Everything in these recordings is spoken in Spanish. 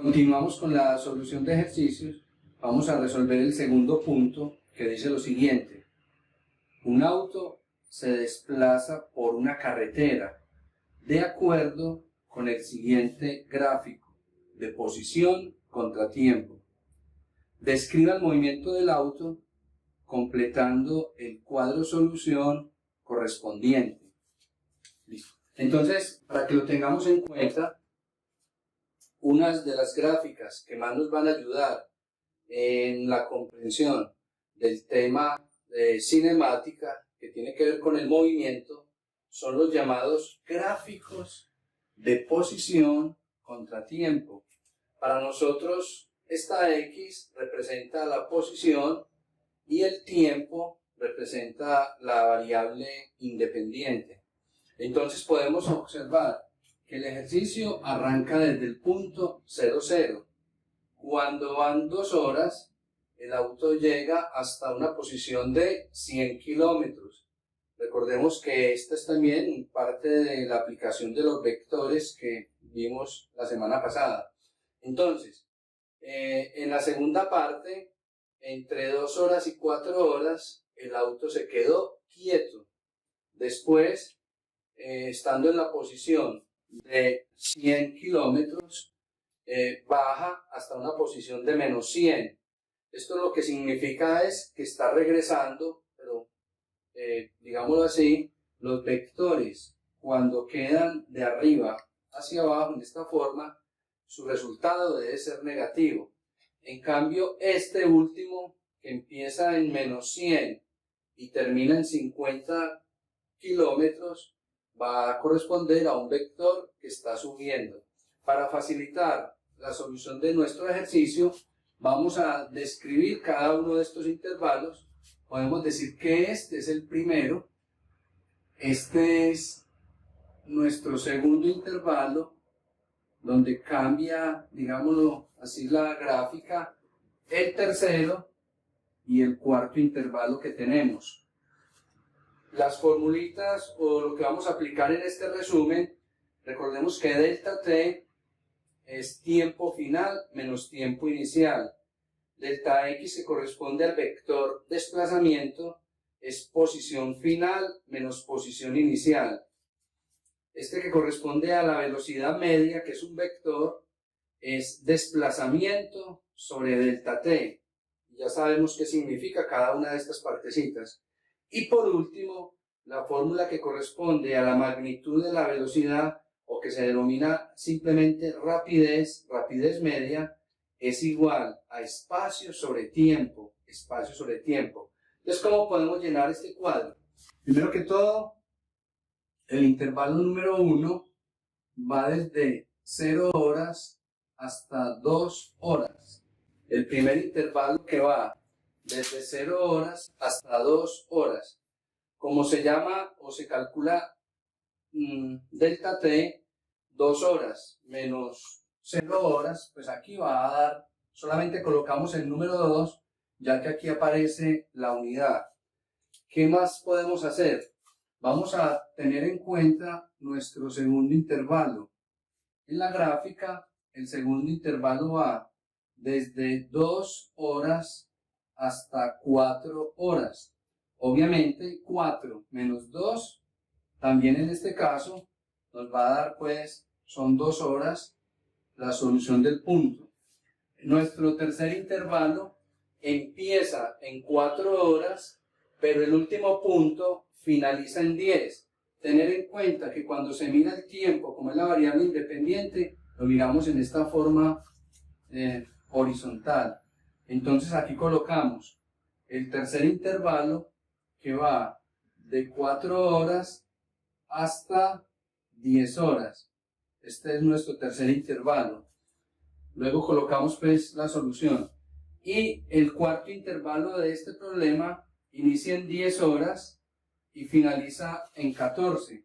Continuamos con la solución de ejercicios. Vamos a resolver el segundo punto, que dice lo siguiente. Un auto se desplaza por una carretera de acuerdo con el siguiente gráfico de posición contra tiempo. Describa el movimiento del auto completando el cuadro solución correspondiente. Listo. Entonces, para que lo tengamos en cuenta, unas de las gráficas que más nos van a ayudar en la comprensión del tema de cinemática que tiene que ver con el movimiento son los llamados gráficos de posición contra tiempo. Para nosotros esta X representa la posición y el tiempo representa la variable independiente. Entonces podemos observar que el ejercicio arranca desde el punto 00. Cuando van 2 horas, el auto llega hasta una posición de 100 kilómetros. Recordemos que esta es también parte de la aplicación de los vectores que vimos la semana pasada. Entonces, en la segunda parte, entre 2 horas y 4 horas, el auto se quedó quieto. Después, estando en la posición de 100 kilómetros, baja hasta una posición de menos 100. Esto lo que significa es que está regresando, pero digámoslo así, los vectores cuando quedan de arriba hacia abajo en esta forma, su resultado debe ser negativo. En cambio, este último, que empieza en menos 100 y termina en 50 kilómetros, va a corresponder a un vector que está subiendo. Para facilitar la solución de nuestro ejercicio, vamos a describir cada uno de estos intervalos. Podemos decir que este es el primero, este es nuestro segundo intervalo, donde cambia, digámoslo así, la gráfica, el tercero y el cuarto intervalo que tenemos. Las formulitas o lo que vamos a aplicar en este resumen, recordemos que delta t es tiempo final menos tiempo inicial. Delta x, que corresponde al vector desplazamiento, es posición final menos posición inicial. Este que corresponde a la velocidad media, que es un vector, es desplazamiento sobre delta t. Ya sabemos qué significa cada una de estas partecitas. Y por último, la fórmula que corresponde a la magnitud de la velocidad, o que se denomina simplemente rapidez, rapidez media, es igual a espacio sobre tiempo, espacio sobre tiempo. Entonces, ¿cómo podemos llenar este cuadro? Primero que todo, el intervalo número 1 va desde 0 horas hasta 2 horas. El primer intervalo que va desde 0 horas hasta 2 horas. Como se llama o se calcula delta t, 2 horas menos 0 horas, pues aquí va a dar, solamente colocamos el número 2, ya que aquí aparece la unidad. ¿Qué más podemos hacer? Vamos a tener en cuenta nuestro segundo intervalo. En la gráfica, el segundo intervalo va desde 2 horas hasta 4 horas. Obviamente, 4 menos 2, también en este caso, nos va a dar, pues, son 2 horas, la solución del punto. Nuestro tercer intervalo empieza en 4 horas, pero el último punto finaliza en 10. Tener en cuenta que cuando se mira el tiempo, como es la variable independiente, lo miramos en esta forma horizontal. Entonces aquí colocamos el tercer intervalo, que va de 4 horas hasta 10 horas. Este es nuestro tercer intervalo. Luego colocamos pues la solución. Y el cuarto intervalo de este problema inicia en 10 horas y finaliza en 14.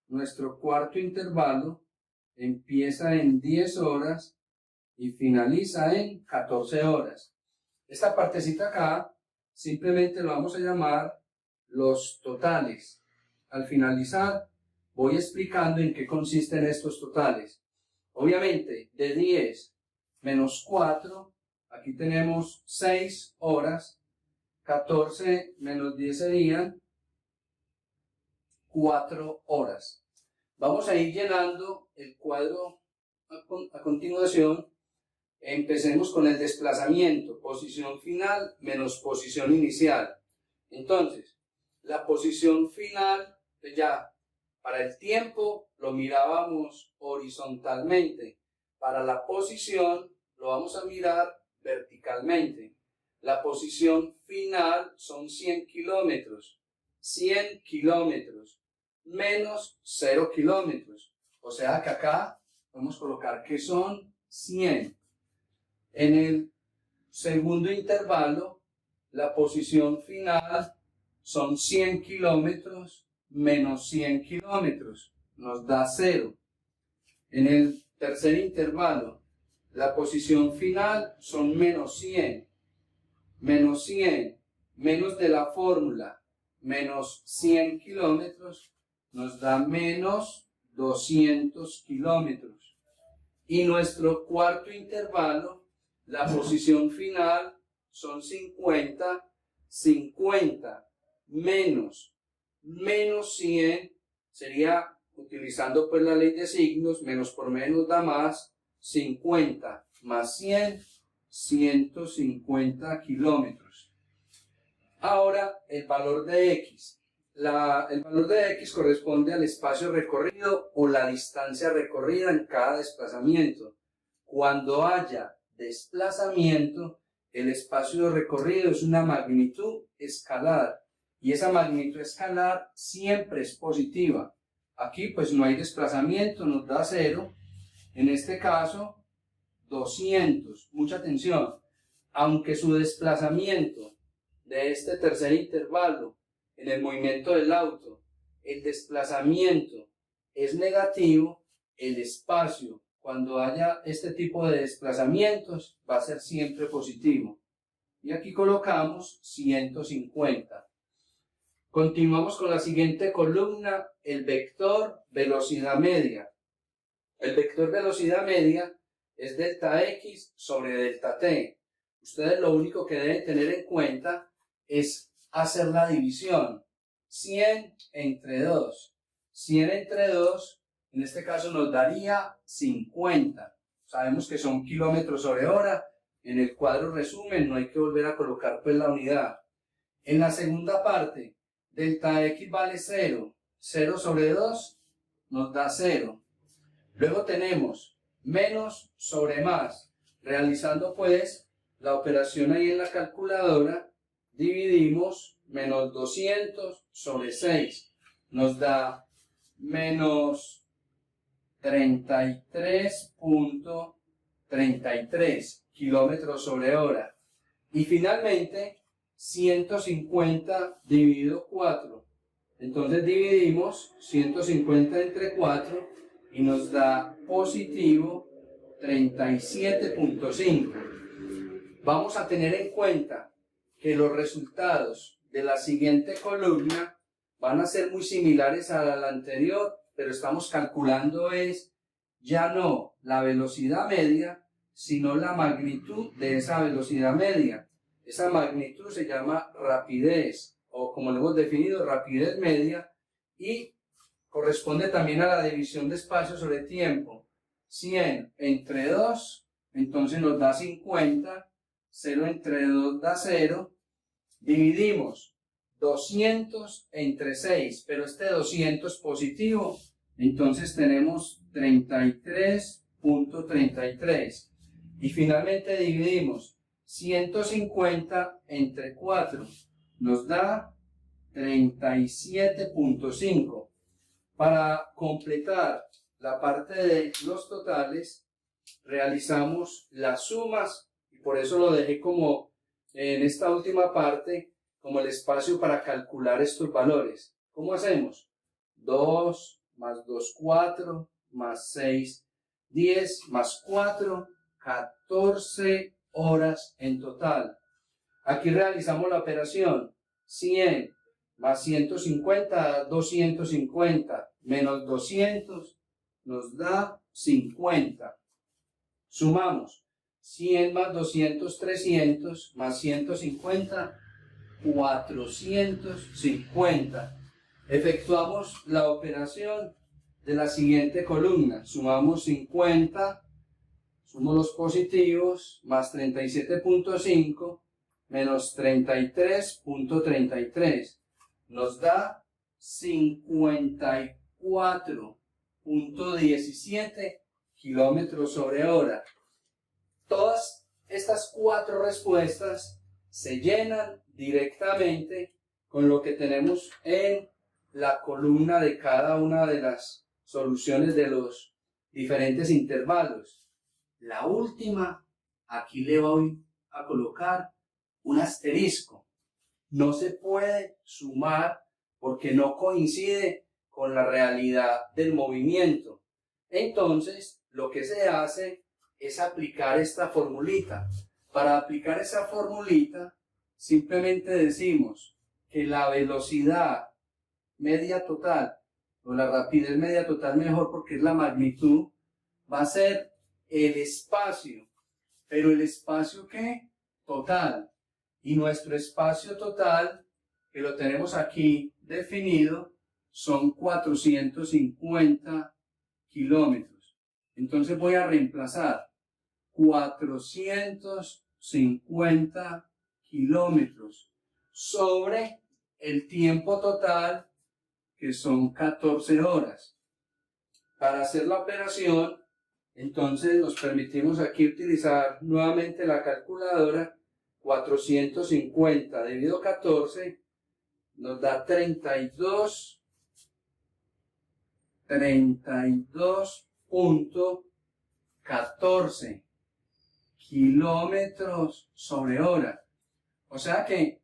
Nuestro cuarto intervalo empieza en 10 horas y finaliza en 14 horas. Esta partecita acá simplemente lo vamos a llamar los totales. Al finalizar voy explicando en qué consisten estos totales. Obviamente, de 10 menos 4, aquí tenemos 6 horas, 14 menos 10 serían 4 horas. Vamos a ir llenando el cuadro a continuación. Empecemos con el desplazamiento, posición final menos posición inicial. Entonces, la posición final, ya para el tiempo lo mirábamos horizontalmente, para la posición lo vamos a mirar verticalmente. La posición final son 100 kilómetros, 100 kilómetros menos 0 kilómetros, o sea que acá podemos colocar que son 100. En el segundo intervalo, la posición final son 100 kilómetros menos 100 kilómetros, nos da 0. En el tercer intervalo, la posición final son menos 100, menos 100, menos de la fórmula, menos 100 kilómetros, nos da menos 200 kilómetros. Y nuestro cuarto intervalo, la posición final son 50, 50 menos 100 sería, utilizando pues la ley de signos, menos por menos da más, 50 más 100, 150 kilómetros. Ahora el valor de x. El valor de x corresponde al espacio recorrido o la distancia recorrida en cada desplazamiento. Cuando haya desplazamiento, el espacio recorrido es una magnitud escalar y esa magnitud escalar siempre es positiva. Aquí pues no hay desplazamiento, nos da 0. En este caso 200. Mucha atención. Aunque su desplazamiento de este tercer intervalo en el movimiento del auto, el desplazamiento es negativo, el espacio cuando haya este tipo de desplazamientos va a ser siempre positivo. Y aquí colocamos 150. Continuamos con la siguiente columna, el vector velocidad media. El vector velocidad media es delta x sobre delta t. Ustedes lo único que deben tener en cuenta es hacer la división. 100 entre 2. 100 entre 2, en este caso nos daría 50. Sabemos que son kilómetros sobre hora. En el cuadro resumen no hay que volver a colocar pues la unidad. En la segunda parte, delta x vale 0. 0 sobre 2 nos da 0. Luego tenemos menos sobre más. Realizando pues la operación ahí en la calculadora, dividimos menos 200 sobre 6. Nos da menos 33.33 kilómetros sobre hora. Y finalmente, 150 dividido 4. Entonces dividimos 150 entre 4 y nos da positivo 37.5. Vamos a tener en cuenta que los resultados de la siguiente columna van a ser muy similares a la anterior, pero estamos calculando ya no la velocidad media, sino la magnitud de esa velocidad media. Esa magnitud se llama rapidez, o como lo hemos definido, rapidez media, y corresponde también a la división de espacio sobre tiempo. 100 entre 2, entonces nos da 50, 0 entre 2 da 0, dividimos 200 entre 6, pero este 200 positivo, entonces tenemos 33.33. Y finalmente dividimos 150 entre 4, nos da 37.5. Para completar la parte de los totales, realizamos las sumas, y por eso lo dejé como en esta última parte, como el espacio para calcular estos valores. ¿Cómo hacemos? 2 más 2, 4, más 6, 10, más 4, 14 horas en total. Aquí realizamos la operación 100 más 150, 250, menos 200, nos da 50. Sumamos 100 más 200, 300, más 150, 450. Efectuamos la operación de la siguiente columna. Sumamos 50, sumo los positivos, más 37.5, menos 33.33. Nos da 54.17 kilómetros sobre hora. Todas estas cuatro respuestas se llenan directamente con lo que tenemos en la columna de cada una de las soluciones de los diferentes intervalos. La última, aquí le voy a colocar un asterisco. No se puede sumar porque no coincide con la realidad del movimiento. Entonces, lo que se hace es aplicar esta formulita. Para aplicar esa formulita, simplemente decimos que la velocidad media total, o la rapidez media total mejor porque es la magnitud, va a ser el espacio. ¿Pero el espacio qué? Total. Y nuestro espacio total, que lo tenemos aquí definido, son 450 kilómetros. Entonces voy a reemplazar 450 kilómetros sobre el tiempo total, que son 14 horas. Para hacer la operación, entonces nos permitimos aquí utilizar nuevamente la calculadora. 450 dividido 14 nos da 32.14 kilómetros sobre hora. O sea que,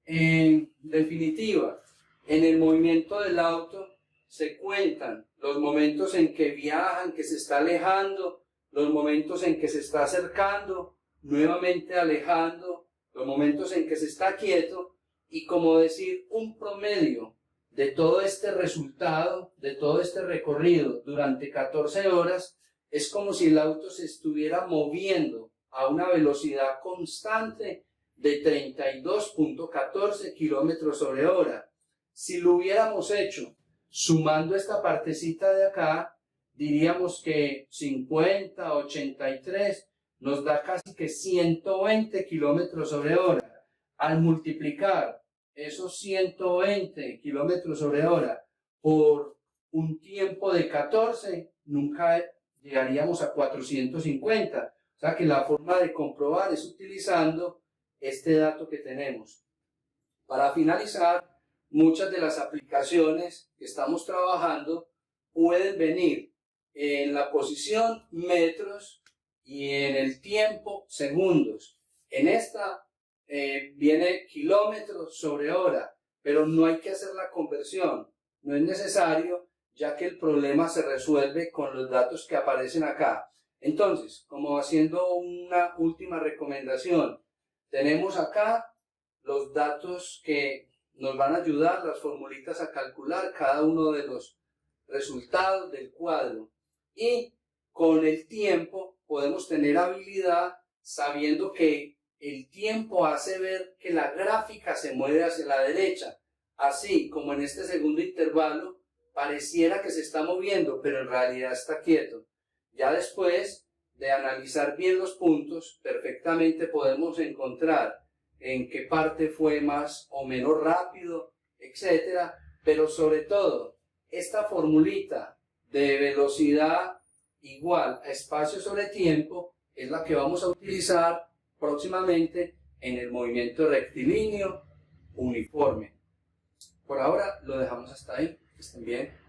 en definitiva, en el movimiento del auto se cuentan los momentos en que viaja, en que se está alejando, los momentos en que se está acercando, nuevamente alejando, los momentos en que se está quieto, y como decir un promedio de todo este resultado, de todo este recorrido durante 14 horas, es como si el auto se estuviera moviendo a una velocidad constante de 32.14 kilómetros sobre hora. Si lo hubiéramos hecho sumando esta partecita de acá, diríamos que 50, 83 nos da casi que 120 kilómetros sobre hora. Al multiplicar esos 120 kilómetros sobre hora por un tiempo de 14, nunca llegaríamos a 450. O sea que la forma de comprobar es utilizando este dato que tenemos. Para finalizar, muchas de las aplicaciones que estamos trabajando pueden venir en la posición metros y en el tiempo segundos. En esta viene kilómetros sobre hora, pero no hay que hacer la conversión, no es necesario, ya que el problema se resuelve con los datos que aparecen acá. Entonces, como haciendo una última recomendación, tenemos acá los datos que nos van a ayudar, las formulitas a calcular cada uno de los resultados del cuadro, y con el tiempo podemos tener habilidad sabiendo que el tiempo hace ver que la gráfica se mueve hacia la derecha, así como en este segundo intervalo pareciera que se está moviendo, pero en realidad está quieto. Ya después de analizar bien los puntos, perfectamente podemos encontrar en qué parte fue más o menos rápido, etcétera, pero sobre todo, esta formulita de velocidad igual a espacio sobre tiempo es la que vamos a utilizar próximamente en el movimiento rectilíneo uniforme. Por ahora lo dejamos hasta ahí. Que estén bien.